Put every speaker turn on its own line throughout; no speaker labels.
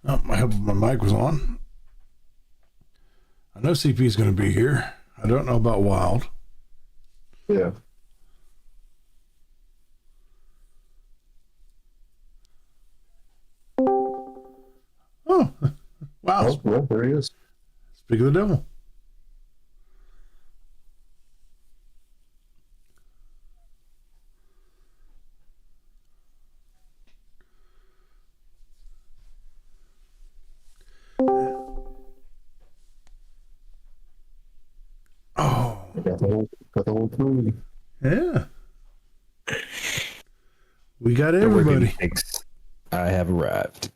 Oh, I hope my mic was on. I know CP is going to be here. I don't know about Wild.
Yeah.
Oh, wow.
Oh, well, there he is.
Speak of the devil. Oh,
Got the whole crew.
yeah. We got everybody.
I have arrived.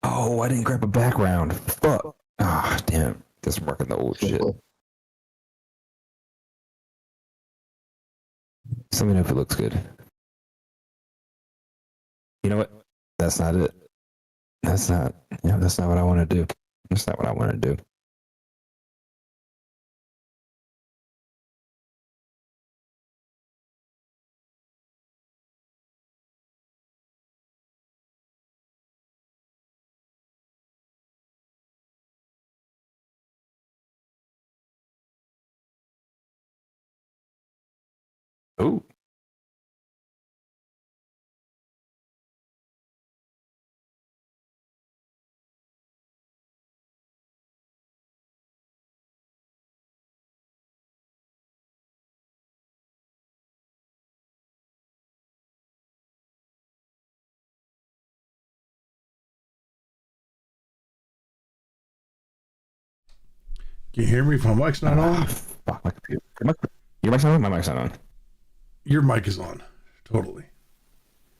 Oh, I didn't grab a background. Fuck. Ah, damn. Guess I'm working the old shit. So let me know if it looks good. You know what? That's not it. That's not what I want to do. That's not what I want to do. Oh.
Can you hear me if my mic's not on?
Fuck my computer. Your mic's not on? My mic's not on.
Your mic is on. Totally.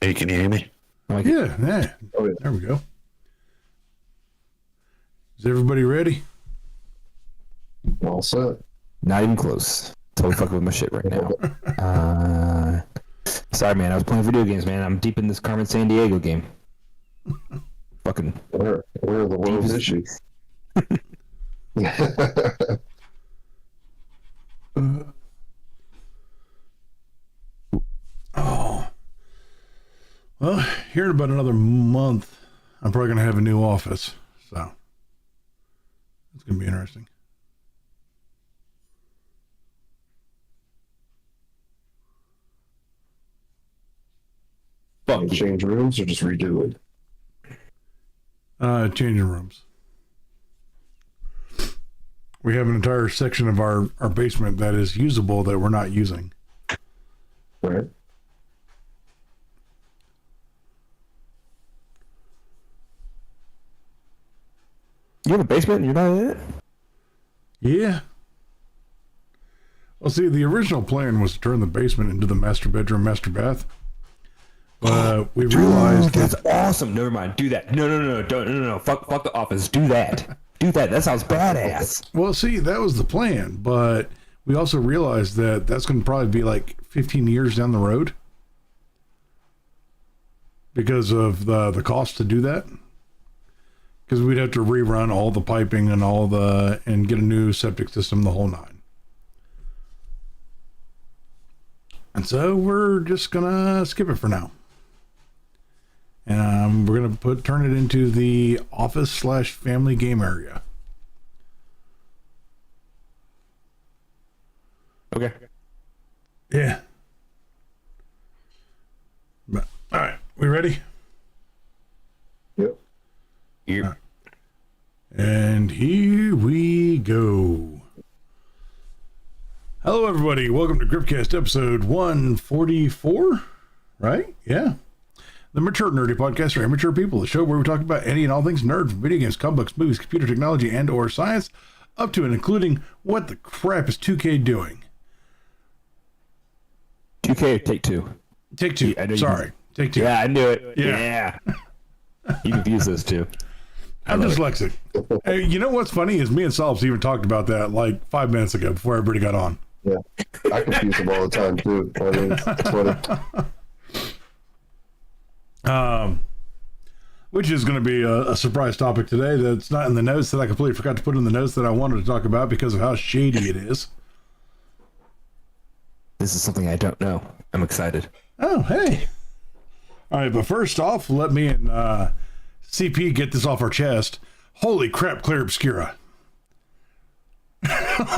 Hey, can you hear me?
Yeah.
Oh, yeah.
There we go. Is everybody ready?
All set.
Not even close. Totally fucking with my shit right now. Sorry, man. I was playing video games, man. I'm deep in this Carmen San Diego game. Fucking.
Where are the world's issues?
Oh. Well, here in about another month, I'm probably going to have a new office. So it's going to be interesting.
Fuck. Change rooms or just redo it?
Changing rooms. We have an entire section of our basement that is usable that we're not using.
Right.
You have a basement and you're not in it?
Yeah. Well, see, the original plan was to turn the basement into the master bedroom, master bath. But we realized
that's awesome. Never mind. Do that. No. Don't. No. Fuck the office. Do that. Do that. That sounds badass.
Well, see, that was the plan, but we also realized that that's going to probably be like 15 years down the road because of the cost to do that. Because we'd have to rerun all the piping and and get a new septic system, the whole nine. And so we're just gonna skip it for now. And we're gonna turn it into the office/family game area.
Okay.
Yeah. But, all right, we ready?
Yep.
You.
And here we go. Hello, everybody. Welcome to Griffcast episode 144, right? Yeah. The Mature Nerdy Podcast for Immature People, the show where we talk about any and all things nerd, from video games, comic books, movies, computer technology, and or science, up to and including what the crap is 2K doing.
2K, take two.
Take two.
Yeah,
Sorry. Take two.
Yeah, I knew it.
Yeah.
You confuse those two.
I'm dyslexic. Hey, you know what's funny is me and Solves even talked about that like 5 minutes ago before everybody got on.
Yeah. I confuse them all the time, too. I mean, it's funny.
Which is going to be a surprise topic today that's not in the notes that I completely forgot to put in the notes that I wanted to talk about because of how shady it is.
This is something I don't know. I'm excited.
Oh, hey. All right, but first off, let me and CP, get this off our chest. Holy crap, Clair Obscura.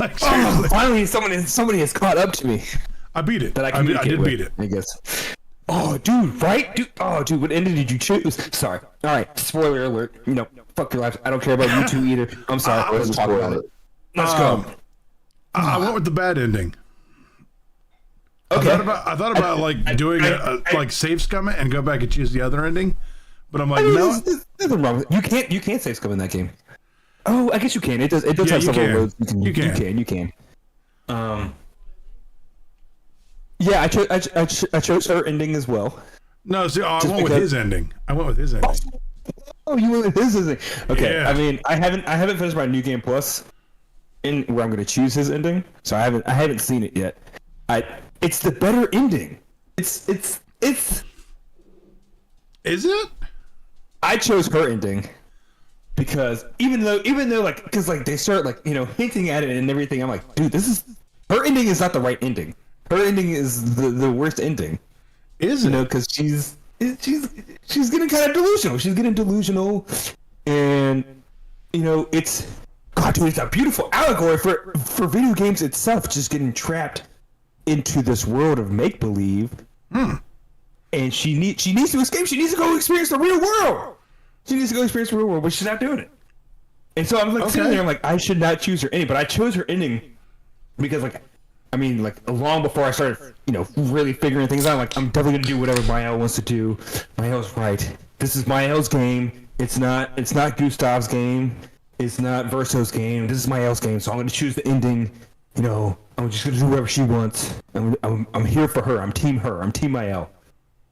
Like, seriously.
Finally, somebody has caught up to me.
I beat it.
That
I did beat it.
I guess. Oh, dude, right? Dude, what ending did you choose? Sorry. All right, spoiler alert. Fuck your lives. I don't care about you two either. I'm sorry. Let's talk about it. Let's go.
I went with the bad ending.
Okay.
I thought about like doing like save scum it and go back and choose the other ending, but I'm like, no.
There's nothing wrong with it. You can't save scum in that game. Oh, I guess you can. It does have several roads. You can. Yeah, I chose her ending as well.
No, see, I went with his ending.
Oh, you went with his ending. Okay.
Yeah.
I mean, I haven't finished my New Game Plus, in where I'm going to choose his ending. So I haven't seen it yet. It's the better ending. It's.
Is it?
I chose her ending because even though because they start hinting at it and everything, I'm like, dude, her ending is not the right ending. Her ending is the worst ending.
Is it?
Because she's getting kind of delusional. She's getting delusional, and it's a beautiful allegory for video games itself, just getting trapped into this world of make believe. And she needs to escape. She needs to go experience the real world. But she's not doing it. And so I'm sitting there. I'm like, I should not choose her ending, but I chose her ending because long before I started, really figuring things out. Like, I'm definitely gonna do whatever Mael wants to do. Mael's right. This is Mael's game. It's not Gustav's game. It's not Verso's game. This is Mael's game. So I'm gonna choose the ending. I'm just gonna do whatever she wants. I'm here for her. I'm team her. I'm team Mael.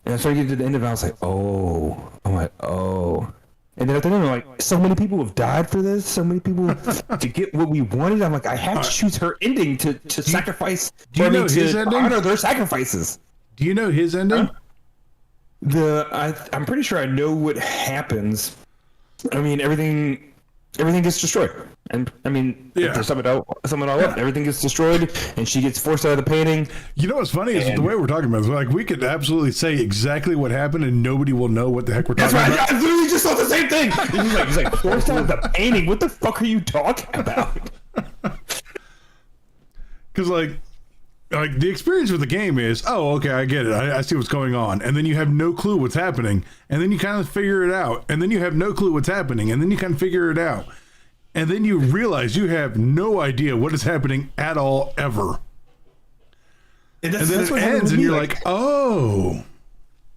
And I started getting to the end of it. I was like, oh. I'm like, oh. And then at the end, I'm like, so many people have died for this. So many people to get what we wanted. I'm like, I have to choose her ending to sacrifice.
Do you know his ending?
Honor their sacrifices.
Do you know his ending?
I'm pretty sure I know what happens. I mean, everything gets destroyed. And I mean, to sum it all up, everything gets destroyed, and she gets forced out of the painting.
You know what's funny is the way we're talking about this. Like, we could absolutely say exactly what happened, and nobody will know what the heck we're talking about.
That's right. I literally just saw the same thing. He's like forced out of the painting. What the fuck are you talking about?
Because like the experience with the game is, oh, okay, I get it. I see what's going on, and then you have no clue what's happening, and then you kind of figure it out, and then you have no clue what's happening, and then you kind of figure it out. And then you realize you have no idea what is happening at all, ever. And then it ends, and you're like, oh.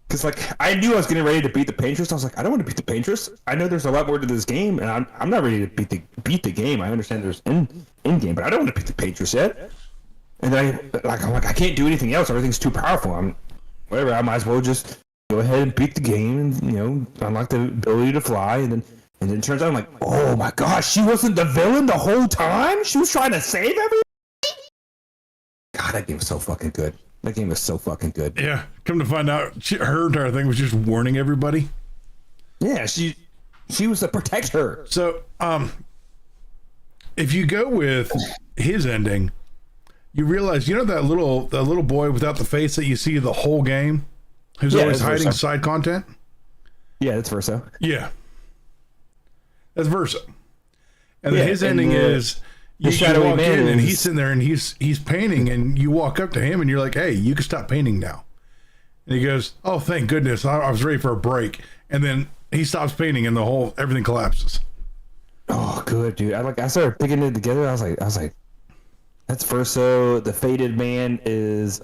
Because, I knew I was getting ready to beat the Paintress. I was like, I don't want to beat the Paintress. I know there's a lot more to this game, and I'm not ready to beat the game. I understand there's end game, but I don't want to beat the Paintress yet. And then I'm like, I can't do anything else. Everything's too powerful. I might as well just go ahead and beat the game and, unlock the ability to fly, and then it turns out I'm like, oh my gosh, she wasn't the villain the whole time? She was trying to save everybody? God, that game was so fucking good.
Yeah, come to find out, her entire thing was just warning everybody.
Yeah, she was to protect her.
So, if you go with his ending, you realize, that little boy without the face that you see the whole game, who's always hiding
Versa.
side content?
Yeah, that's Versa.
Yeah. That's Versa. And then his ending is you walk in and he's sitting there and he's painting, and you walk up to him and you're like, hey, you can stop painting now. And he goes, oh, thank goodness. I was ready for a break. And then he stops painting and everything collapses.
Oh, good, dude. I started picking it together. I was like, that's Versa. The faded man is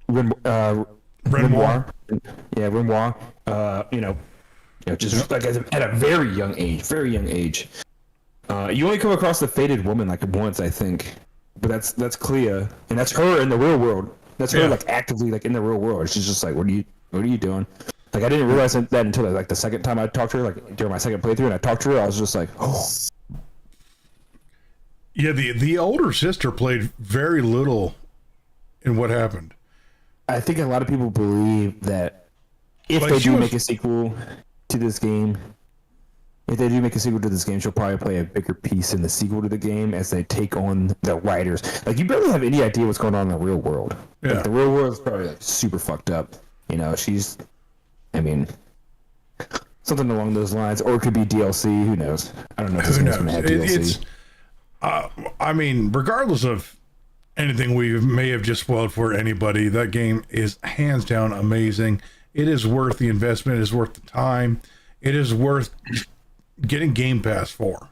Renoir. Yeah, Renoir. Just at a very young age. You only come across the faded woman once, I think, but that's Clea, and that's her in the real world. That's her actively in the real world. She's just like, what are you doing? I didn't realize that until the second time I talked to her, during my second playthrough, and I talked to her, I was just like, oh.
Yeah, the older sister played very little in what happened.
I think a lot of people believe that if they do make a sequel to this game, she'll probably play a bigger piece in the sequel to the game as they take on the writers. You barely have any idea what's going on in the real world.
Yeah.
The real world is probably super fucked up. She's I mean, something along those lines, or it could be DLC. Who knows? I don't know if this
Who
game's
knows?
gonna have DLC.
I mean, regardless of anything we may have just spoiled for anybody, that game is hands down amazing. It is worth the investment. It is worth the time. It is worth getting Game Pass for.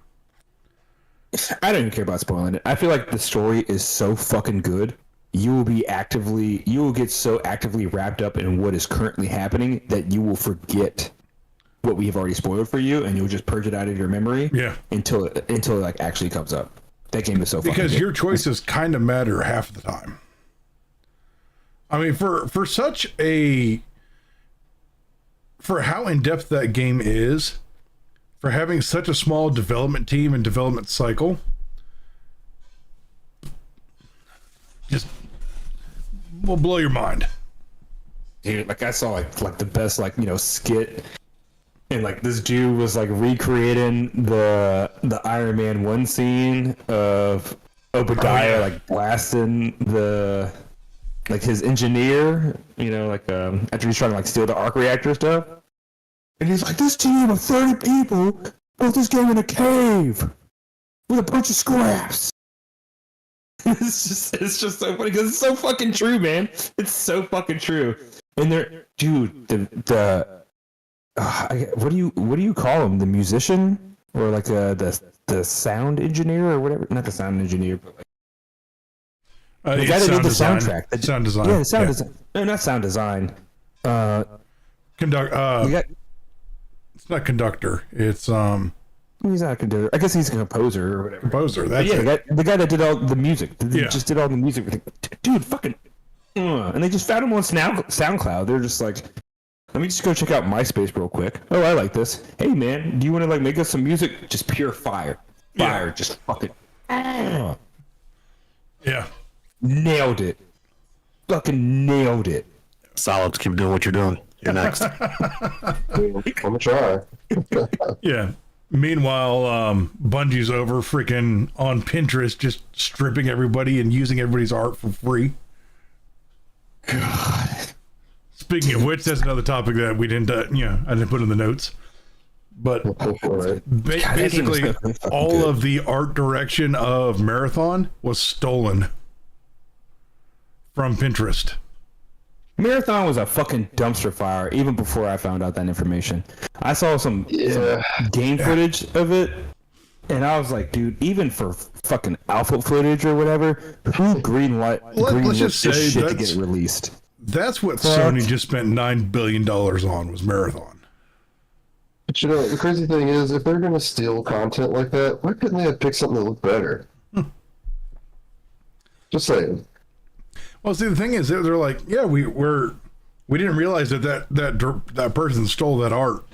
I don't even care about spoiling it. I feel like the story is so fucking good. You will get so actively wrapped up in what is currently happening that you will forget what we have already spoiled for you, and you'll just purge it out of your memory.
Yeah.
Until it like actually comes up. That game is so fucking
Because
good.
your choices kind of matter half the time. I mean, for how in-depth that game is, for having such a small development team and development cycle, just will blow your mind.
Dude, like I saw like the best skit, and like this dude was like recreating the Iron Man 1 scene of Obadiah like blasting the his engineer, after he's trying to like steal the arc reactor stuff. And he's like, this team of 30 people built this game in a cave with a bunch of scraps. It's just so funny because it's so fucking true, man. It's so fucking true. And what do you call him? The musician or like the sound engineer or whatever? Not the sound engineer, but like the guy that did the soundtrack.
Sound design.
Yeah, the sound design. No, not sound design.
It's not conductor. It's
He's not a conductor. I guess he's a composer or whatever.
composer. That's it.
The guy that did all the music.
Yeah.
Just did all the music. Dude, fucking. And they just found him on SoundCloud. They're just like, let me just go check out MySpace real quick. Oh, I like this. Hey, man, do you want to like make us some music? Just pure fire. Fire.
Yeah.
Just fucking.
Yeah.
Nailed it. Fucking nailed it.
Solid. Keep doing what you're doing. You're next.
I'm gonna try.
Yeah. Meanwhile, Bungie's over freaking on Pinterest, just stripping everybody and using everybody's art for free.
God.
Speaking of which, that's another topic that we didn't, I didn't put in the notes. But basically, all of the art direction of Marathon was stolen from Pinterest.
Marathon was a fucking dumpster fire even before I found out that information. I saw some game footage of it, and I was like, dude, even for fucking alpha footage or whatever, who greenlit
just
this
say
shit to get released?
That's what Sony just spent $9 billion on, was Marathon.
But the crazy thing is, if they're gonna steal content like that, why couldn't they have picked something that looked better? Just saying.
Well, see, the thing is, they're like, yeah, we didn't realize that person stole that art.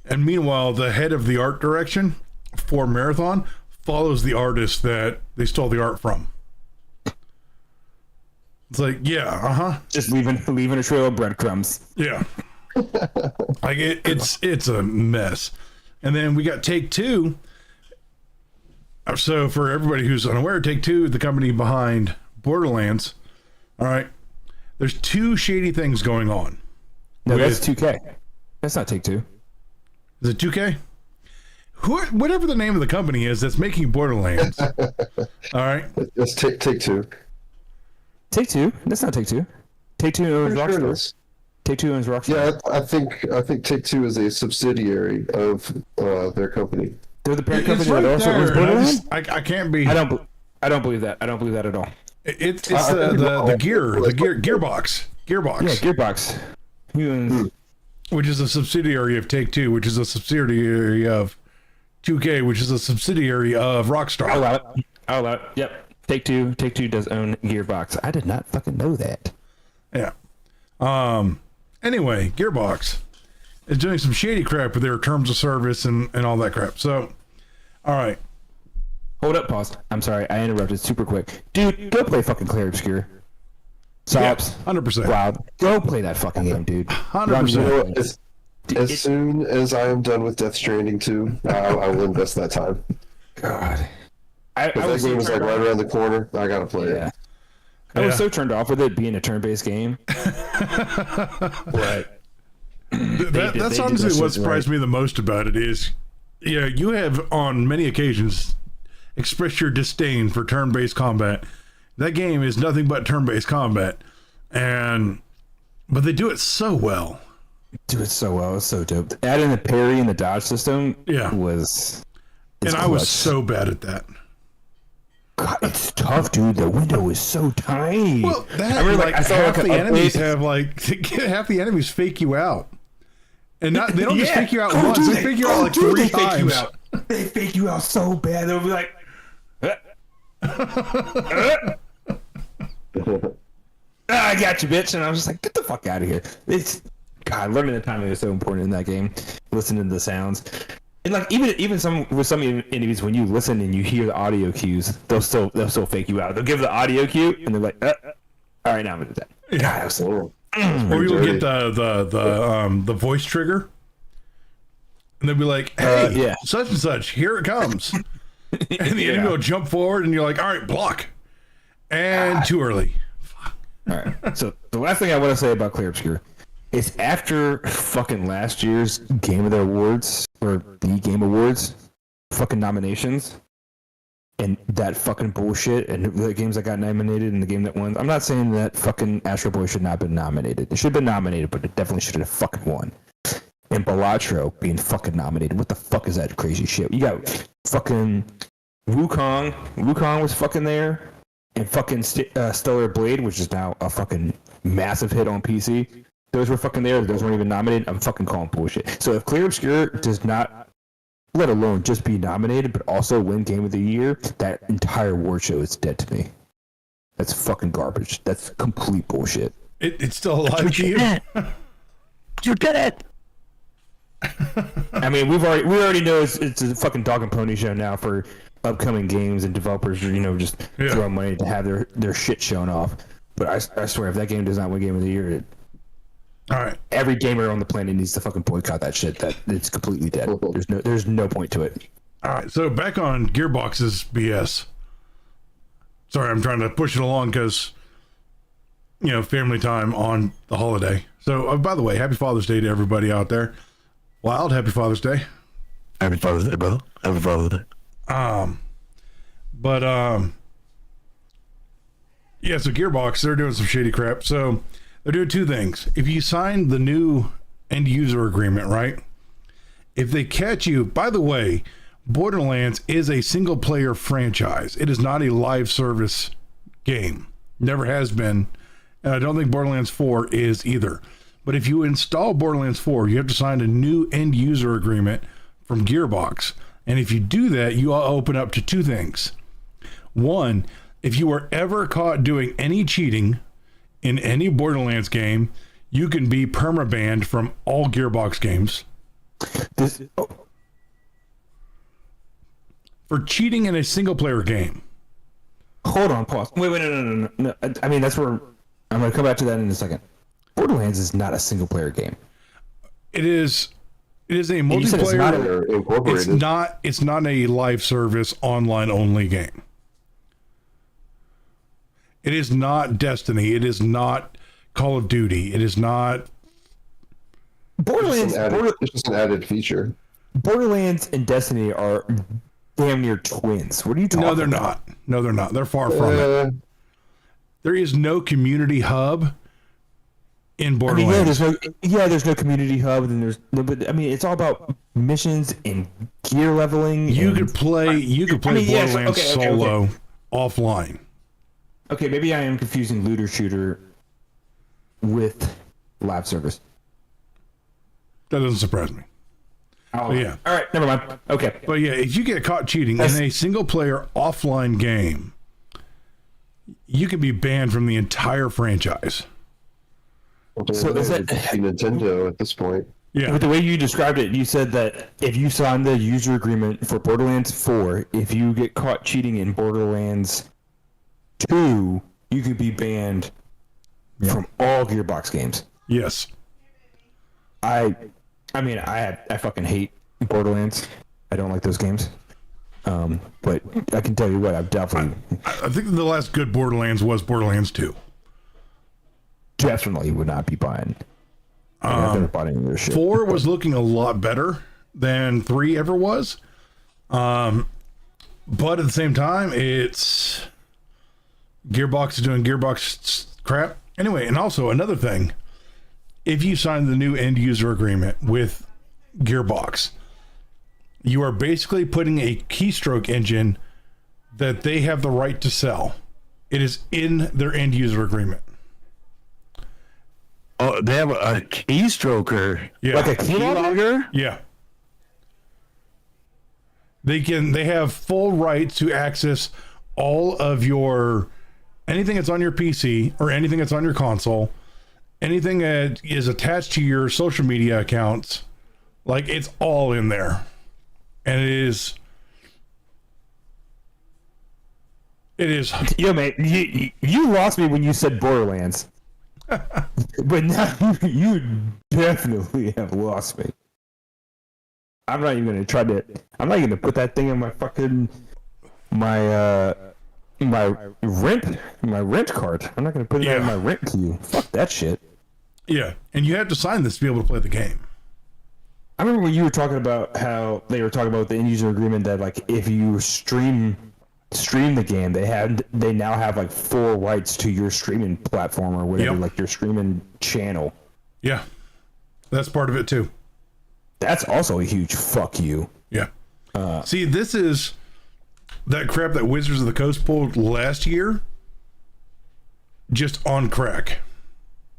And meanwhile, the head of the art direction for Marathon follows the artist that they stole the art from. It's like, yeah,
Just leaving a trail of breadcrumbs.
yeah. Like it's a mess. And then we got Take-Two. So for everybody who's unaware, Take-Two, the company behind Borderlands. All right, there's two shady things going on.
No, that's 2K. That's not Take-Two.
Is it 2K? Whatever the name of the company is that's making Borderlands. All right.
Let's take two.
Take-Two? That's not Take-Two. Take-Two owns
Pretty sure it
Rockstar.
is.
Take-Two owns Rockstar.
Yeah, I think Take-Two is a subsidiary of their company.
They're the parent
It's
company
right
that also owns
there. And
Borderlands?
I can't be.
I don't believe that. I don't believe that at all.
It's
I
the Gearbox.
Yeah, Gearbox. Who owns...
Which is a subsidiary of Take-Two, which is a subsidiary of 2K, which is a subsidiary of Rockstar.
I'll allow it. Yep. Take-Two does own Gearbox. I did not fucking know that.
Yeah. Anyway, Gearbox is doing some shady crap with their terms of service and all that crap. So, all right.
Hold up, pause. I'm sorry, I interrupted super quick. Dude, go play fucking Clair Obscur. Sops.
100%.
Wow. Go play that fucking game, dude.
100%.
As soon as I am done with Death Stranding 2, I will invest that time.
God. I
That
was
game is
so
like
turned
right
off.
around the corner. I gotta play
Yeah.
it.
I was
Yeah.
so turned off with it being a turn-based game. But
That's honestly what surprised me the most about it is, you have on many occasions expressed your disdain for turn-based combat. That game is nothing but turn-based combat, but they do it so well.
Do it so well. It's so dope. Adding the parry and the dodge system was...
And I was so bad at that.
God, it's tough, dude. The window is so tiny.
Well,
I remember,
I saw half the enemies have half the enemies fake you out. And they don't just fake you out once, they fake you out like 3 times.
They fake you out so bad. They'll be like, I got you, bitch. And I was just like, get the fuck out of here. God, learning the timing is so important in that game. Listening to the sounds. And like even some enemies, when you listen and you hear the audio cues, they'll still fake you out. They'll give the audio cue and they're like, all right, now I'm gonna do that.
Yeah.
God,
or you'll get the voice trigger, and they'll be like, "Hey, such and such, here it comes," and the enemy will jump forward, and you're like, "All right, block," and too early.
All right. So the last thing I want to say about Clair Obscur is after fucking last year's Game of the Awards or the Game Awards fucking nominations. And that fucking bullshit, and the games that got nominated and the game that won. I'm not saying that fucking Astro Boy should not have been nominated. It should have been nominated, but it definitely should have fucking won. And Balatro being fucking nominated. What the fuck is that crazy shit? You got fucking Wukong. Wukong was fucking there. And fucking Stellar Blade, which is now a fucking massive hit on PC. Those were fucking there. Those weren't even nominated. I'm fucking calling bullshit. So if Clair Obscur does not, let alone just be nominated, but also win Game of the Year, that entire award show is dead to me. That's fucking garbage. That's complete bullshit.
It's still alive to you.
You did it.
I mean, we already know it's a fucking dog and pony show now for upcoming games and developers, just throwing money to have their shit shown off. But I swear, if that game does not win Game of the Year,
all right,
every gamer on the planet needs to fucking boycott that shit. That it's completely dead. There's no point to it.
All right, so back on Gearbox's BS. Sorry, I'm trying to push it along because family time on the holiday. So by the way, happy Father's Day to everybody out there. Wild, happy Father's Day.
Happy Father's Day, brother. Happy Father's Day.
Yeah, so Gearbox, they're doing some shady crap. So they're doing 2 things. If you sign the new end user agreement, right? If they catch you, by the way, Borderlands is a single player franchise. It is not a live service game. Never has been. And I don't think Borderlands 4 is either. But if you install Borderlands 4, you have to sign a new end user agreement from Gearbox. And if you do that, you open up to 2 things. 1, if you are ever caught doing any cheating in any Borderlands game, you can be permabanned from all Gearbox games. For cheating in a single player game.
Hold on, pause. Wait, no. I mean, that's where I'm going to come back to that in a second. Borderlands is not a single player game.
It is a multiplayer. It's not a live service online only game. It is not Destiny. It is not Call of Duty. It is not
Borderlands.
It's just an added feature.
Borderlands and Destiny are damn near twins. What are you talking about?
No, they're not. They're far from it. There is no community hub in Borderlands.
I mean, there's no community hub, and it's all about missions and gear leveling.
You could play Borderlands solo offline.
Okay, maybe I am confusing looter shooter with live service.
That doesn't surprise me.
Oh, yeah. All right, never mind. Okay.
But yeah, if you get caught cheating in a single player offline game, you can be banned from the entire franchise.
So is that Nintendo at this point?
Yeah.
With the way you described it, you said that if you sign the user agreement for Borderlands 4, if you get caught cheating in Borderlands 2, you could be banned from all Gearbox games.
Yes.
I fucking hate Borderlands. I don't like those games. But I can tell you what, I've definitely...
I think the last good Borderlands was Borderlands 2.
Definitely would not be buying I've never bought any of their shit.
4 was looking a lot better than 3 ever was. But at the same time, it's Gearbox is doing Gearbox crap. Anyway, and also another thing, if you sign the new end user agreement with Gearbox, you are basically putting a keystroke engine that they have the right to sell. It is in their end user agreement.
Oh, they have a keystroker.
Yeah.
Like a keylogger?
Yeah. They have full rights to access all of your anything that's on your PC or anything that's on your console, anything that is attached to your social media accounts. Like, it's all in there. And it is
Yo, man, you lost me when you said Borderlands. But now you definitely have lost me. I'm not even gonna try to. I'm not even gonna put that thing in my fucking my rent card. I'm not gonna put it in my rent queue. Fuck that shit.
Yeah, and you have to sign this to be able to play the game.
I remember when you were talking about how they were talking about the end user agreement that like if you stream the game, they now have like full rights to your streaming platform or whatever, like your streaming channel.
Yeah, that's part of it too.
That's also a huge fuck you.
Yeah. See, this is that crap that Wizards of the Coast pulled last year, just on crack.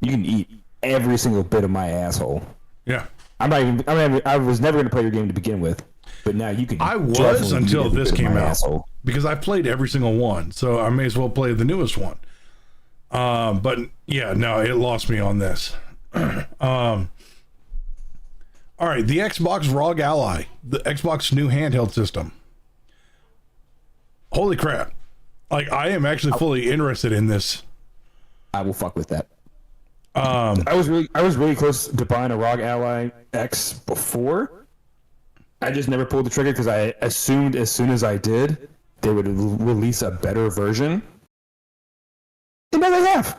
You can eat every single bit of my asshole.
Yeah.
I was never going to play your game to begin with, but now you can.
I was until this came out
asshole. Because
I played every single one, so I may as well play the newest one. But yeah, no, it lost me on this. All right, the Xbox ROG Ally, the Xbox new handheld system. Holy crap. Like, I am actually fully interested in this.
I will fuck with that. I was really close to buying a ROG Ally X before. I just never pulled the trigger because I assumed as soon as I did, they would release a better version. And now they have.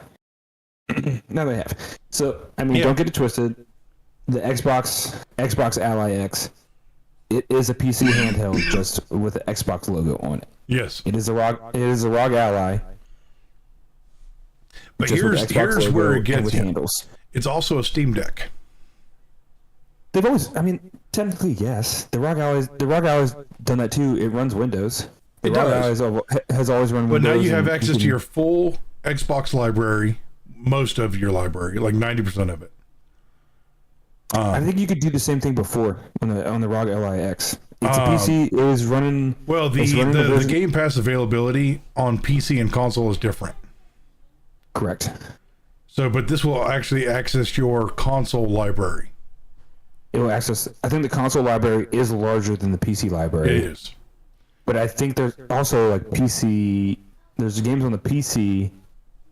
Now they have. So, I mean, don't get it twisted. The Xbox Ally X, it is a PC handheld just with the Xbox logo on it.
Yes.
It is a ROG Ally.
But here's where it gets you.
Handles.
It's also a Steam Deck.
They've always, I mean, technically, yes. The ROG Ally's done that too. It runs Windows. The ROG Ally has always run Windows.
But now you have access to your full Xbox library, most of your library, like 90% of it.
I think you could do the same thing before on the ROG Ally X. It's a PC. It was running.
Well, the Game Pass availability on PC and console is different.
Correct.
So, but this will actually access your console library.
It will access. I think the console library is larger than the PC library.
It is.
But I think there's also like PC. There's games on the PC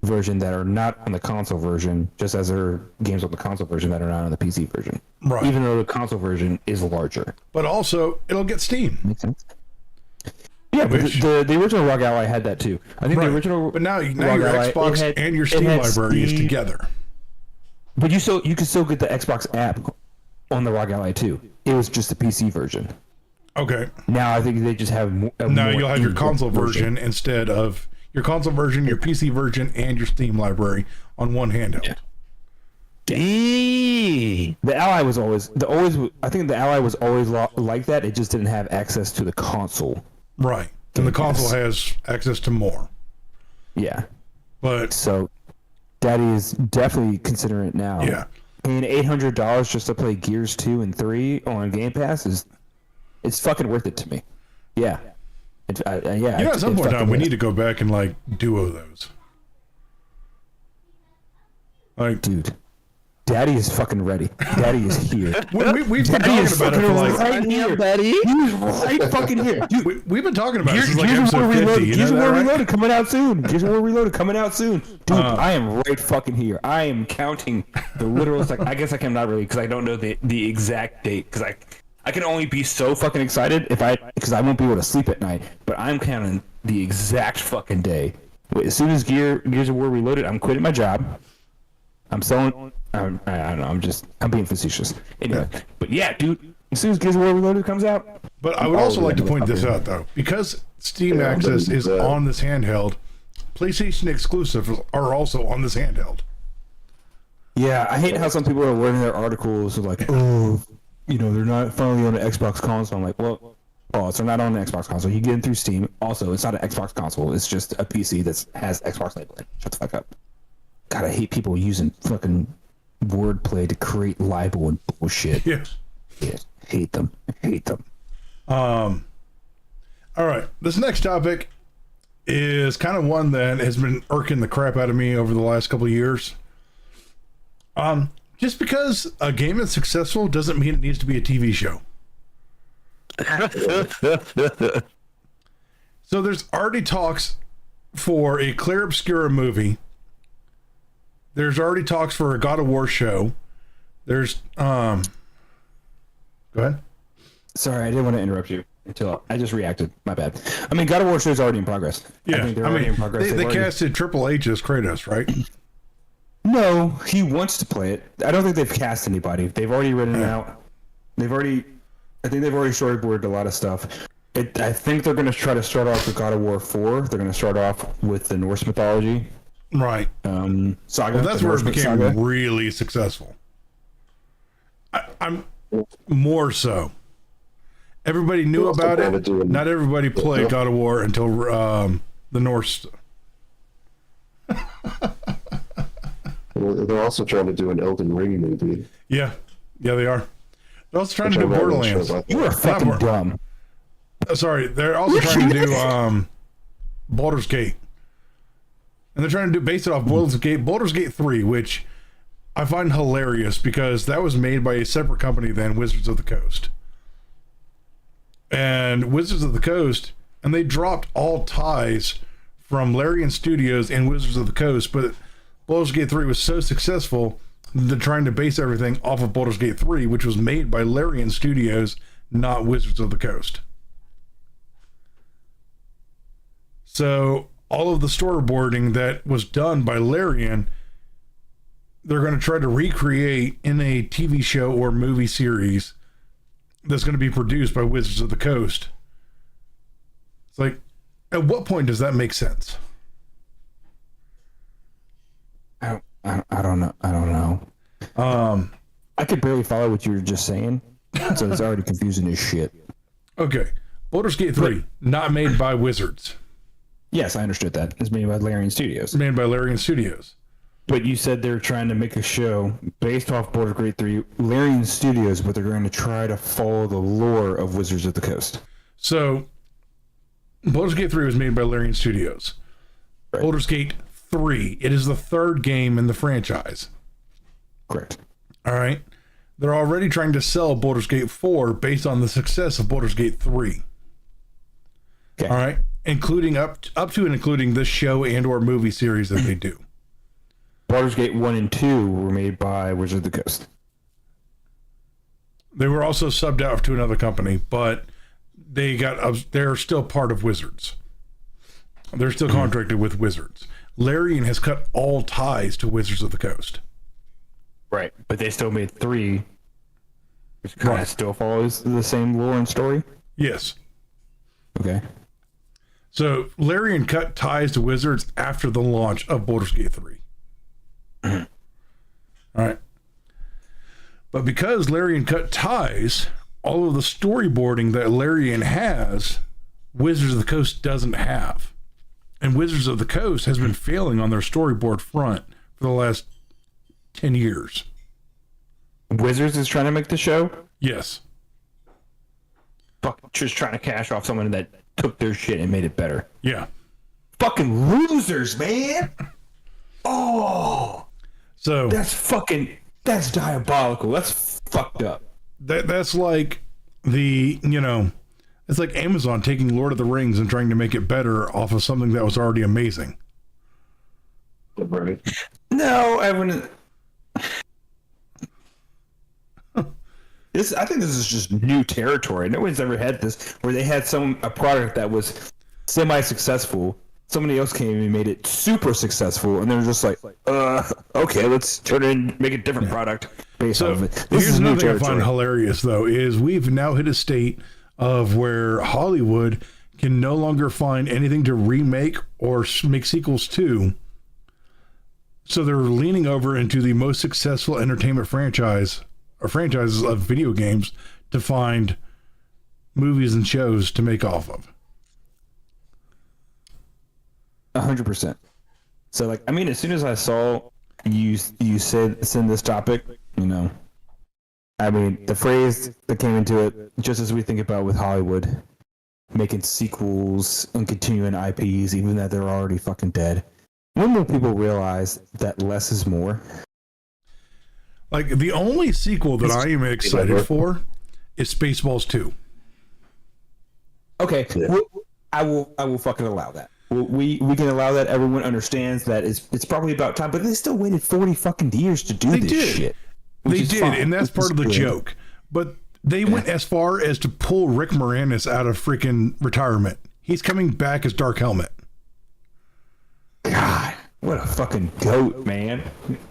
version that are not on the console version, just as there are games on the console version that are not on the PC version.
Right.
Even though the console version is larger.
But also, it'll get Steam.
Makes sense. Yeah, but the original ROG Ally had that too. I think the original.
But now your
Ally,
Xbox and your Steam library is together.
But you could still get the Xbox app on the ROG Ally too. It was just the PC version.
Okay.
Now I think they just have.
Now you'll have your console version instead of your console version, your PC version, and your Steam library on one handheld.
Yeah. The Ally was always I think the Ally was always like that. It just didn't have access to the console.
Right. And the console has access to more.
Yeah.
But
so Daddy is definitely considering it now.
Yeah.
Paying $800 just to play Gears 2 and 3 on Game Pass it's fucking worth it to me. Yeah.
At some point in time, we need to go back and like duo those. Like,
dude, Daddy is fucking ready. Daddy is here.
We've been talking about it for like
right here, Daddy. He's right fucking here. Dude,
we've been talking about it since like episode 50.
Gears of War Reloaded coming out soon. Gears of War Reloaded coming out soon. Dude, I am right fucking here. I am counting the literal. I guess I can not really because I don't know the exact date because I can only be so fucking excited because I won't be able to sleep at night. But I'm counting the exact fucking day. As soon as Gears of War Reloaded, I'm quitting my job. I'm selling I don't know. I'm being facetious. Anyway, but yeah, dude. As soon as Gears of War Reloaded comes out.
But I would also like to point this out, though. Because Steam Access is on this handheld, PlayStation exclusives are also on this handheld.
Yeah, I hate how some people are wording their articles like, oh, they're not finally on the Xbox console. I'm like, well, they're not on the Xbox console. You get them through Steam. Also, it's not an Xbox console. It's just a PC that has Xbox labeling. Shut the fuck up. God, I hate people using fucking wordplay to create libel and bullshit.
Yeah.
Yeah, hate them.
All right. This next topic is kind of one that has been irking the crap out of me over the last couple of years. Just because a game is successful doesn't mean it needs to be a TV show. So there's already talks for a Clair Obscur movie. There's already talks for a God of War show. There's go ahead.
Sorry, I didn't want to interrupt you until I just reacted. My bad. I mean, God of War show is already in progress.
Yeah,
I mean,
in
progress.
they casted Triple H as Kratos, right?
No, he wants to play it. I don't think they've cast anybody. They've already written it out. I think they've already storyboarded a lot of stuff. I think they're going to try to start off with God of War 4. They're going to start off with the Norse mythology.
Right.
Saga.
Well, that's where it became really successful. I'm more so. Everybody knew about it. Not everybody played God of War until the Norse.
They're also trying to do an Elden Ring movie.
Yeah, they are. They're also trying to do Borderlands.
You are fucking dumb.
Sorry, they're also trying to do Baldur's Gate. And they're trying to base it off Baldur's Gate 3, which I find hilarious because that was made by a separate company than Wizards of the Coast. And Wizards of the Coast, and they dropped all ties from Larian Studios and Wizards of the Coast, but Baldur's Gate 3 was so successful, they're trying to base everything off of Baldur's Gate 3, which was made by Larian Studios, not Wizards of the Coast. So all of the storyboarding that was done by Larian, they're going to try to recreate in a TV show or movie series that's going to be produced by Wizards of the Coast. It's like, at what point does that make sense?
I don't know. I could barely follow what you were just saying, so it's already confusing as shit.
Okay. Baldur's Gate 3, not made by Wizards.
Yes, I understood that. It's made by Larian Studios.
Made by Larian Studios.
But you said they're trying to make a show based off Baldur's Gate 3, Larian Studios, but they're going to try to follow the lore of Wizards of the Coast.
So, Baldur's Gate 3 was made by Larian Studios. Right. Baldur's Gate 3, it is the third game in the franchise.
Correct.
All right. They're already trying to sell Baldur's Gate 4 based on the success of Baldur's Gate 3. Okay. All right. Including up to and including this show and or movie series that they do.
Baldur's Gate 1 and 2 were made by Wizards of the Coast.
They were also subbed out to another company, but they're still part of Wizards. They're still contracted with Wizards. Larian has cut all ties to Wizards of the Coast.
Right, but they still made 3, which kind of still follows the same lore and story?
Yes.
Okay.
So Larian cut ties to Wizards after the launch of Baldur's Gate 3. All right. But because Larian cut ties, all of the storyboarding that Larian has, Wizards of the Coast doesn't have. And Wizards of the Coast has been failing on their storyboard front for the last 10 years.
Wizards is trying to make the show?
Yes.
Fuck, just trying to cash off someone that took their shit and made it better.
Yeah.
Fucking losers, man. Oh.
So
that's diabolical. That's fucked up.
That's like it's like Amazon taking Lord of the Rings and trying to make it better off of something that was already amazing.
Right.
No, I wouldn't. I think this is just new territory. No one's ever had this where they had a product that was semi-successful. Somebody else came and made it super successful, and they're just like, okay, let's turn it and make a different product based off of it. This
Here's
is new
another thing I
territory.
find hilarious, though, is we've now hit a state of where Hollywood can no longer find anything to remake or make sequels to. So they're leaning over into the most successful entertainment franchises of video games to find movies and shows to make off of.
100%. So, like, I mean, as soon as I saw you said send this topic, you know, I mean, the phrase that came into it, just as we think about with Hollywood making sequels and continuing IPs, even though they're already fucking dead. When will people realize that less is more?
Like, the only sequel that I am excited for is Spaceballs 2.
Okay,
Yeah.
well, I will fucking allow that. We can allow that. Everyone understands that it's probably about time, but they still waited 40 fucking years to do this shit.
They did, and that's part of the joke. But they went as far as to pull Rick Moranis out of freaking retirement. He's coming back as Dark Helmet.
God, what a fucking goat, man.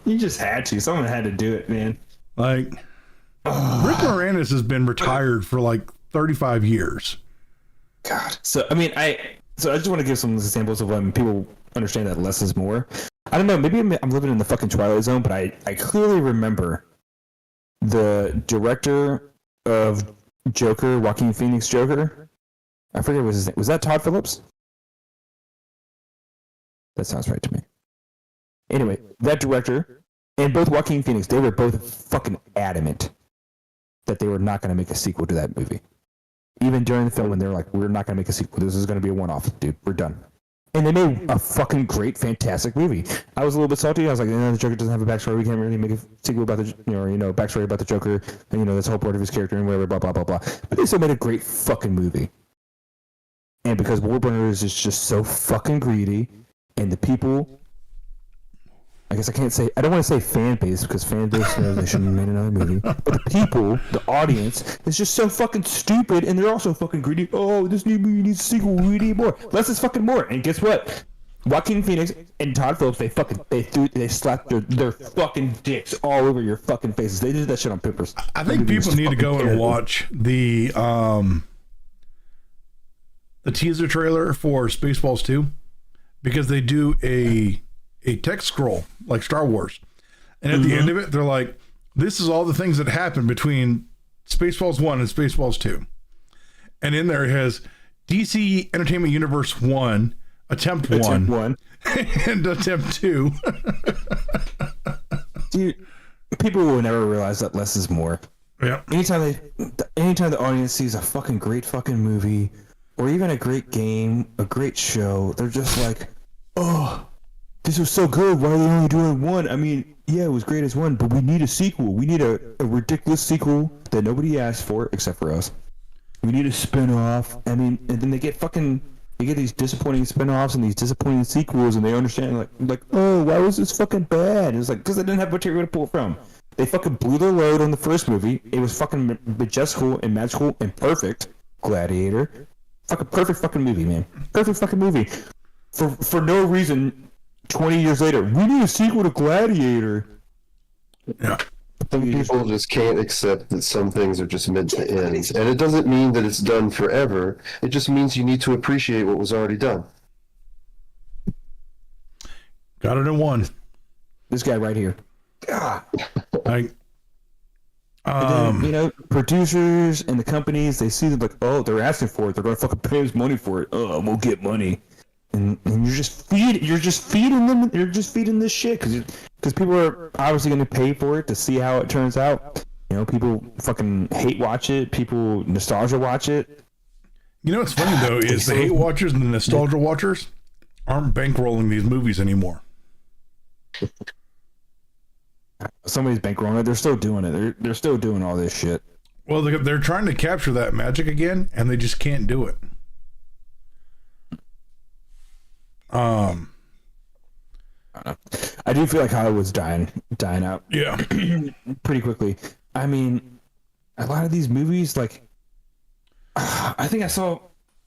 You just had to. Someone had to do it, man.
Like, Rick Moranis has been retired for like 35 years.
God. So I just want to give some examples of when people understand that less is more. I don't know. Maybe I'm living in the fucking Twilight Zone, but I clearly remember the director of Joker, Joaquin Phoenix Joker. I forget what his name was. That Todd Phillips? That sounds right to me. Anyway, that director and both Joaquin Phoenix, they were both fucking adamant that they were not going to make a sequel to that movie. Even during the film, when they're like, we're not going to make a sequel. This is going to be a one-off, dude. We're done. And they made a fucking great, fantastic movie. I was a little bit salty. I was like, the Joker doesn't have a backstory. We can't really make a sequel about the, backstory about the Joker. And, this whole part of his character and whatever, blah, blah, blah, blah. But they still made a great fucking movie. And because Warner Brothers is just so fucking greedy, and the people, I guess I don't want to say fan base, because fan base knows they shouldn't have made another movie. But the people, the audience, is just so fucking stupid, and they're also fucking greedy. Oh, this new movie needs a sequel. We need more. Less is fucking more. And guess what? Joaquin Phoenix and Todd Phillips, they slapped their fucking dicks all over your fucking faces. They did that shit on purpose.
I think people need to go and watch the teaser trailer for Spaceballs 2, because they do a text scroll like Star Wars, and at the end of it they're like, this is all the things that happened between Spaceballs 1 and Spaceballs 2, and in there it has DC Entertainment Universe 1, Attempt 1 and Attempt 2.
Dude, people will never realize that less is more.
Yeah.
Anytime the audience sees a fucking great fucking movie, or even a great game, a great show, they're just like, oh, this was so good. Why are they only doing one? I mean, yeah, it was great as one, but we need a sequel. We need a ridiculous sequel that nobody asked for except for us. We need a spin-off. I mean, and then they get these disappointing spin-offs and these disappointing sequels, and they understand like, oh, why was this fucking bad? It's like, because they didn't have material to pull from. They fucking blew their load on the first movie. It was fucking majestical and magical and perfect. Gladiator. Fucking perfect fucking movie, man. Perfect fucking movie. For no reason, 20 years later, we need a sequel to Gladiator.
Yeah.
Some people just can't accept that some things are just meant to end. And it doesn't mean that it's done forever. It just means you need to appreciate what was already done.
Got it in one.
This guy right here. God.
Like,
And then, producers and the companies, they see that, like, oh, they're asking for it. They're going to fucking pay us money for it. Oh, we'll get money. And you're just feeding them. You're just feeding this shit because people are obviously going to pay for it to see how it turns out. People fucking hate watch it. People nostalgia watch it.
what's funny though is the hate watchers and the nostalgia watchers aren't bankrolling these movies anymore.
Somebody's bankrolling it. They're still doing it. They're still doing all this shit.
Well, they're trying to capture that magic again, and they just can't do it.
I do feel like Hollywood's dying out.
Yeah.
Pretty quickly. I mean, a lot of these movies, like, I think I saw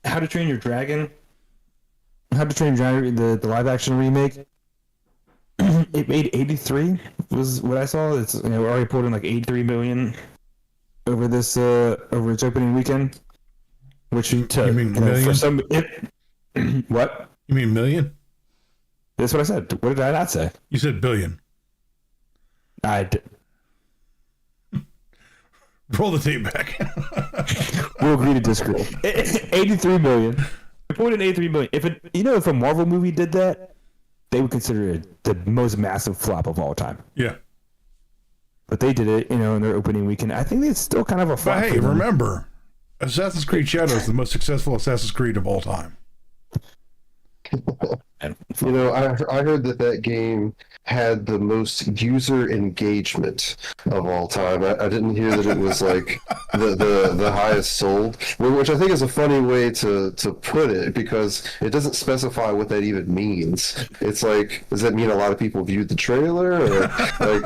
How to Train Your Dragon, the live action remake. It made 83 was what I saw. It's already pulled in like 83 million over this over its opening weekend. Which
you mean million?
For some what?
You mean million?
That's what I said. What did I not say?
You said billion.
I did.
Roll the tape back.
We'll agree to disagree. 83 million. It pulled in 83 million. If a Marvel movie did that, they would consider it the most massive flop of all time.
Yeah.
But they did it, in their opening weekend. I think it's still kind of a flop.
But hey, remember, Assassin's Creed Shadows is the most successful Assassin's Creed of all time.
I heard that game had the most user engagement of all time. I didn't hear that it was like the highest sold, which I think is a funny way to put it, because it doesn't specify what that even means. It's like, does that mean a lot of people viewed the trailer, or like?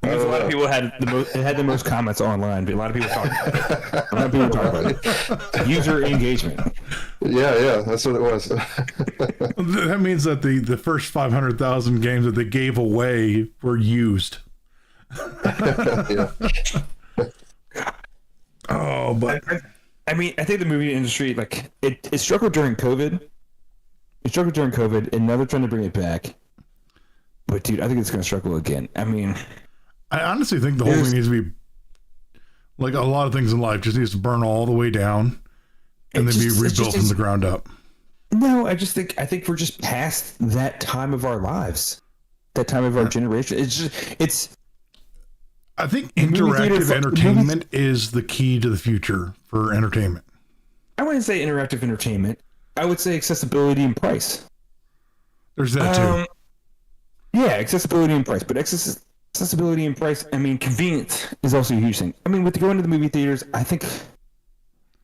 A lot of people had the most comments online. But a lot of people talking about it. User engagement.
Yeah, that's what it was.
That means that the first 500,000 games that they gave away were used.
Yeah.
Oh, but
I think the movie industry, like, it struggled during COVID. And now they're trying to bring it back. But dude, I think it's going to struggle again.
I honestly think the whole thing needs to be, like a lot of things in life, just needs to burn all the way down and then be rebuilt from the ground up.
No, I think we're just past that time of our lives, that time of our generation.
I think interactive entertainment is the key to the future for entertainment.
I wouldn't say interactive entertainment. I would say accessibility and price.
There's that too.
Yeah, accessibility and price, but accessibility and price. Convenience is also a huge thing. With going to the movie theaters, I think,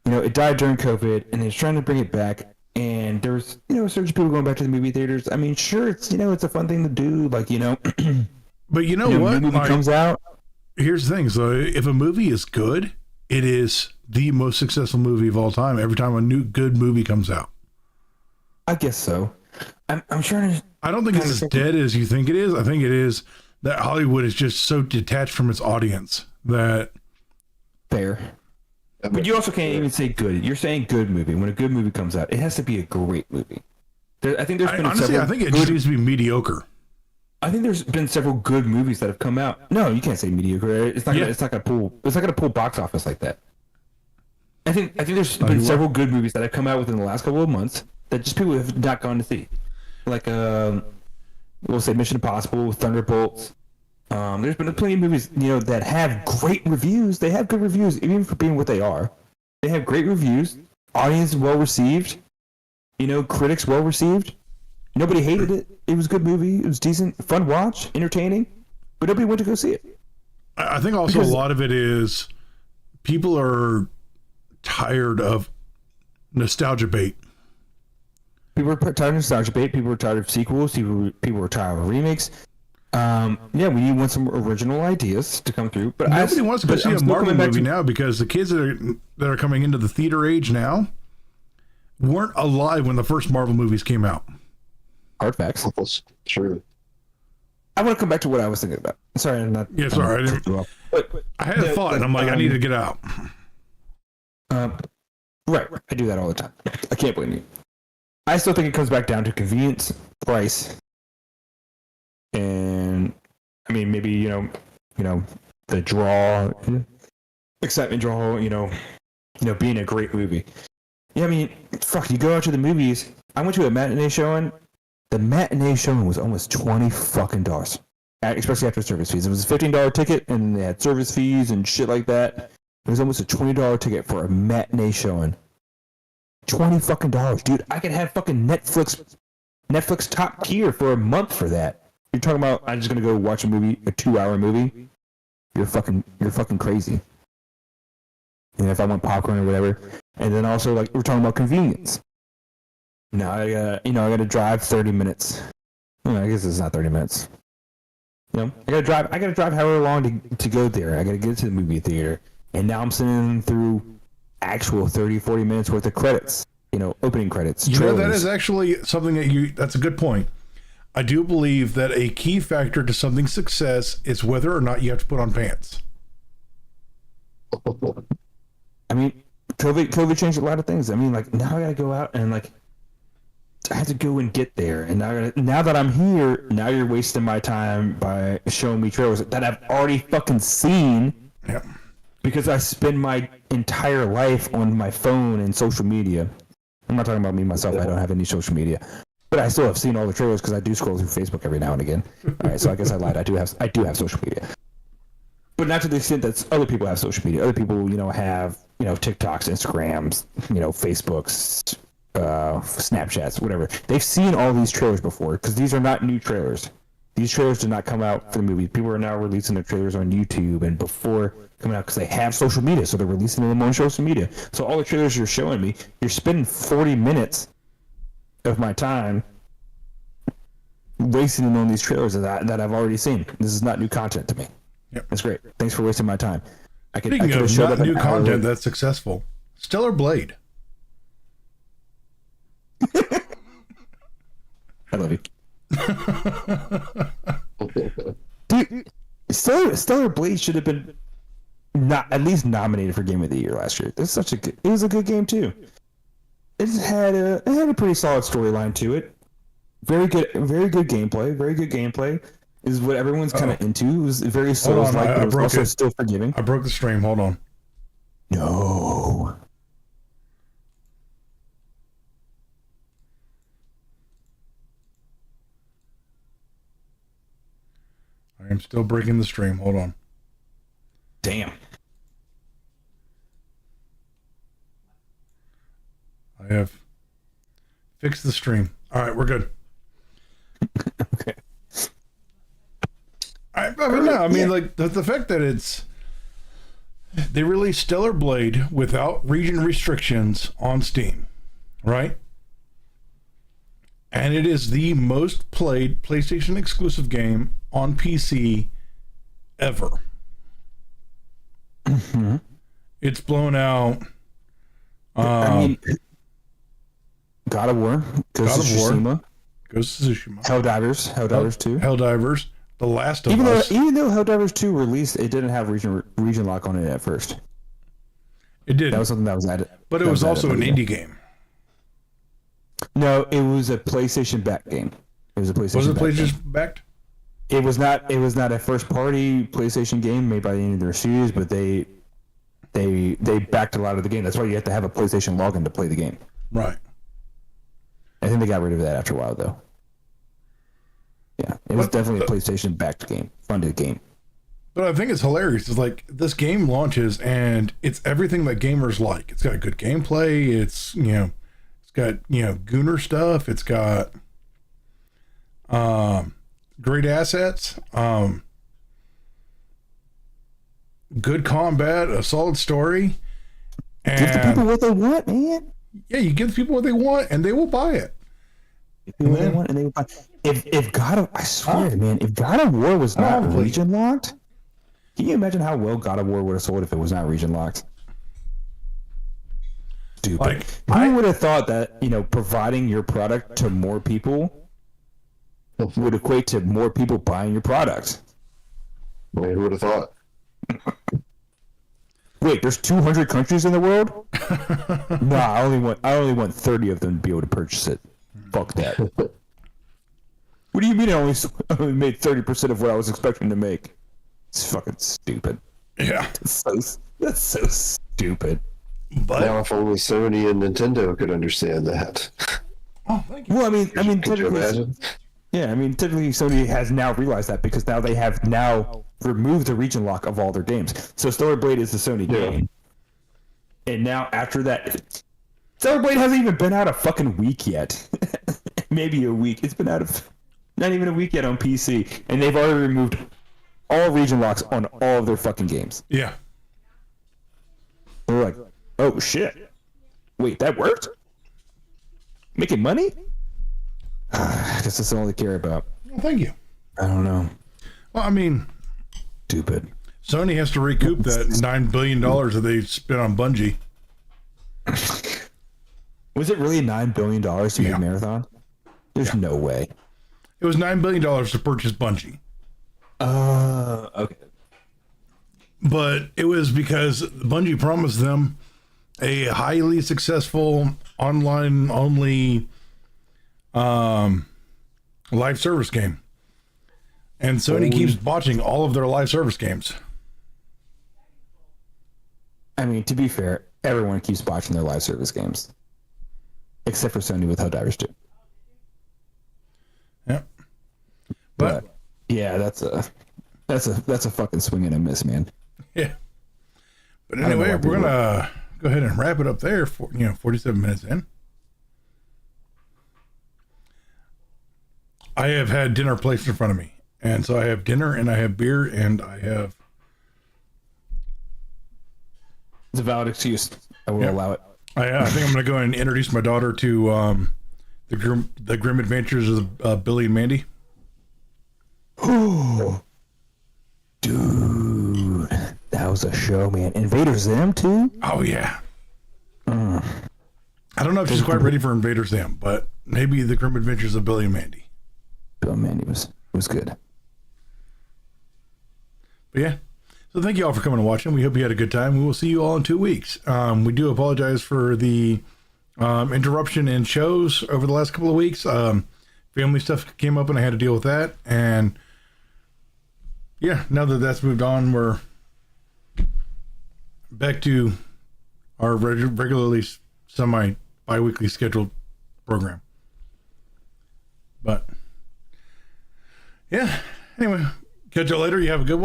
it died during COVID, and they're trying to bring it back. And there's, a surge of people going back to the movie theaters. Sure, it's it's a fun thing to do, like
But you know what?
A movie comes out.
Here's the thing: so if a movie is good, it is the most successful movie of all time. Every time a new good movie comes out,
I guess so. I'm trying to.
I don't think it's as dead as you think it is. I think it is that Hollywood is just so detached from its audience that.
Fair. But you also can't even say good. You're saying good movie. When a good movie comes out, it has to be a great movie. I think it
just needs to be mediocre.
I think there's been several good movies that have come out. No, you can't say mediocre. It's not gonna pull box office like that. I think there's been several good movies that have come out within the last couple of months that just people have not gone to see. Like we'll say Mission Impossible, Thunderbolts. There's been plenty of movies, that have great reviews. They have good reviews, even for being what they are. They have great reviews. Audience well received. Critics well received. Nobody hated it. It was a good movie. It was decent, fun watch, entertaining. But nobody went to go see it.
I think also a lot of it is people are tired of nostalgia bait.
People are tired of nostalgia bait. People are tired of sequels. People are tired of remakes. We want some original ideas to come through. But
nobody wants to go see a Marvel movie now, because the kids that are coming into the theater age now weren't alive when the first Marvel movies came out.
Hard facts.
That's true.
I want to come back to what I was thinking about. Sorry, I'm not.
Yeah, sorry. I had a thought, and I'm like, I need to get out.
Right. I do that all the time. I can't blame you. I still think it comes back down to convenience, price, and maybe the draw, excitement draw. Being a great movie. Yeah, you go out to the movies. I went to a matinee showing. The matinee showing was almost $20, especially after service fees. It was a $15 ticket, and they had service fees and shit like that. It was almost a $20 ticket for a matinee showing. $20, dude! I could have fucking Netflix top tier for a month for that. You're talking about I'm just gonna go watch a movie, a 2-hour movie? You're fucking crazy. And if I want popcorn or whatever, and then also like we're talking about convenience. No, I gotta drive 30 minutes. I guess it's not 30 minutes. I gotta drive however long to go there. I gotta get to the movie theater, and now I'm sitting through actual 30-40 minutes worth of credits. Opening credits.
That is actually something that's a good point. I do believe that a key factor to something's success is whether or not you have to put on pants.
I mean, COVID changed a lot of things. I mean, like, now I gotta go out and, like, I have to go and get there. And now that I'm here, now you're wasting my time by showing me trailers that I've already fucking seen.
Yeah.
Because I spend my entire life on my phone and social media. I'm not talking about me myself. I don't have any social media, but I still have seen all the trailers because I do scroll through Facebook every now and again. All right, so I guess I lied. I do have social media, but not to the extent that other people have social media. Other people, have TikToks, Instagrams, Facebooks, Snapchats, whatever. They've seen all these trailers before because these are not new trailers. These trailers did not come out for the movie. People are now releasing their trailers on YouTube and before coming out because they have social media, so they're releasing them on social media. So all the trailers you're showing me, you're spending 40 minutes of my time wasting them on these trailers that I've already seen. This is not new content to me.
Yep.
That's great. Thanks for wasting my time.
Speaking of not new content that's successful, Stellar Blade.
I love you. Dude, Stellar Blade should have been not at least nominated for Game of the Year last year. It was a good game too. It had a pretty solid storyline to it. Very good gameplay. Very good gameplay is what everyone's kind of into. It was very Souls-like, but it was also still forgiving.
I broke the stream. Hold on.
No.
I am still breaking the stream. Hold on.
Damn.
I have fixed the stream. All right, we're good.
Okay.
I mean, like the fact that they released Stellar Blade without region restrictions on Steam, right? And it is the most played PlayStation exclusive game on PC ever.
Mm-hmm.
It's blown out.
I mean, God of War, Ghost of Tsushima, Helldivers 2,
Helldivers, The Last of Us.
Even though Helldivers 2 released, it didn't have region lock on it at first.
It did.
That was something that was added.
But it was also an indie game.
No, it was a PlayStation backed game. It was a PlayStation.
Was it PlayStation backed?
It was not. It was not a first party PlayStation game made by any of their studios, but they backed a lot of the game. That's why you have to have a PlayStation login to play the game.
Right.
I think they got rid of that after a while, though. Yeah, it was definitely a PlayStation backed game, funded game.
But I think it's hilarious. It's like this game launches and it's everything that gamers like. It's got good gameplay. It's it's got Gooner stuff. It's got great assets. Good combat, a solid story. And
give the people what they want, man.
Yeah, you give people what they want, and they will buy it.
If God of, I swear, man, if God of War was not region locked, can you imagine how well God of War would have sold if it was not region locked? Stupid. I would have thought that providing your product to more people would equate to more people buying your product.
Man, who would have thought?
Wait, there's 200 countries in the world? Nah, I only want 30 of them to be able to purchase it. Fuck that. What do you mean I only made 30% of what I was expecting to make? It's fucking stupid.
Yeah.
That's so stupid.
But now if only Sony and Nintendo could understand that.
Oh, thank you.
Well, I mean,
Could you imagine?
Yeah, I mean, typically Sony has now realized that because now they have removed the region lock of all their games. So Stellar Blade is the Sony game. And now after that, Stellar Blade hasn't even been out a fucking week yet. Maybe a week. It's been out of not even a week yet on PC. And they've already removed all region locks on all of their fucking games.
Yeah.
They're like, oh shit. Wait, that worked? Making money? I guess that's all they care about.
Well, thank you.
I don't know.
Well, I mean,
Stupid.
Sony has to recoup that $9 billion that they spent on Bungie.
Was it really $9 billion to make Marathon? There's no way.
It was $9 billion to purchase Bungie.
Okay.
But it was because Bungie promised them a highly successful online only live service game. And Sony keeps botching all of their live service games.
I mean, to be fair, everyone keeps botching their live service games, except for Sony with Helldivers 2.
Yep. But
yeah, that's a fucking swing and a miss, man.
yeah. But anyway, we're gonna go ahead and wrap it up there for 47 minutes in. I have had dinner placed in front of me. And so I have dinner and I have beer and I have...
It's a valid excuse. I will allow it.
I think I'm going to go and introduce my daughter to the Grim Adventures of Billy and Mandy.
Dude, that was a show, man. Invader Zim, too?
Oh, yeah. I don't know if she's quite ready for Invader Zim, but maybe the Grim Adventures of Billy and Mandy.
Bill and Mandy was good.
But yeah, so thank you all for coming and watching. We hope you had a good time. We will see you all in 2 weeks. We do apologize for the interruption in shows over the last couple of weeks. Family stuff came up and I had to deal with that. And yeah, now that that's moved on, we're back to our regularly bi-weekly scheduled program. But yeah, anyway, catch you later. You have a good one.